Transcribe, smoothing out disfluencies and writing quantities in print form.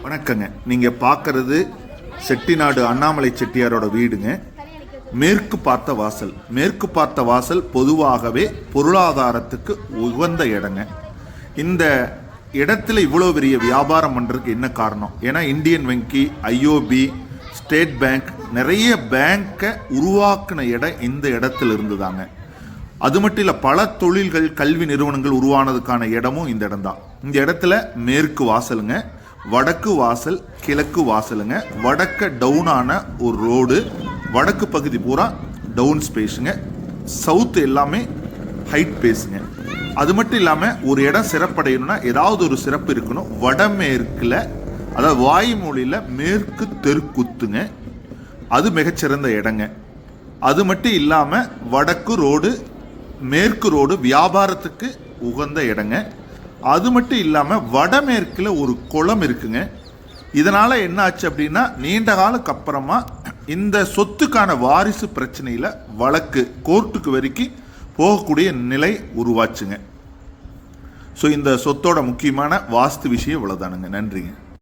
வணக்கங்க. நீங்கள் பார்க்கறது செட்டிநாடு அண்ணாமலை செட்டியாரோட வீடுங்க. மேற்கு பார்த்த வாசல். மேற்கு பார்த்த வாசல் பொதுவாகவே பொருளாதாரத்துக்கு உகந்த இடங்க. இந்த இடத்துல இவ்வளோ பெரிய வியாபாரம் பண்ணுறதுக்கு என்ன காரணம்? ஏன்னா இந்தியன் வங்கி, ஐஓபி, ஸ்டேட் பேங்க், நிறைய பேங்கை உருவாக்கின இடம் இந்த இடத்துல இருந்துதாங்க. அது மட்டும் இல்லை, பல தொழில்கள், கல்வி நிறுவனங்கள் உருவானதுக்கான இடமும் இந்த இடம் தான். இந்த இடத்துல மேற்கு வாசலுங்க, வடக்கு வாசல், கிழக்கு வாசலுங்க. வடக்க டவுனான ஒரு ரோடு, வடக்கு பகுதி பூரா டவுன் ஸ்பேஸுங்க. சவுத் எல்லாமே ஹைட் பேஸுங்க. அது மட்டும் இல்லாமல் ஒரு இடம் சிறப்படையணும்னா ஏதாவது ஒரு சிறப்பு இருக்கணும். வடமேற்கில், அதாவது வாய்மொழியில் மேற்கு தெருக்குத்துங்க, அது மிகச்சிறந்த இடங்க. அது மட்டும் இல்லாமல் வடக்கு ரோடு, மேற்கு ரோடு வியாபாரத்துக்கு உகந்த இடங்க. அது மட்டும் இல்லாமல் வடமேற்கில் ஒரு குளம் இருக்குங்க. இதனால் என்ன ஆச்சு அப்படின்னா, நீண்ட காலத்துக்கு அப்புறமா இந்த சொத்துக்கான வாரிசு பிரச்சனையில் வழக்கு கோர்ட்டுக்கு வரைக்கும் போகக்கூடிய நிலை உருவாச்சுங்க. ஸோ இந்த சொத்தோட முக்கியமான வாஸ்து விஷயம் இவ்வளோதானுங்க. நன்றிங்க.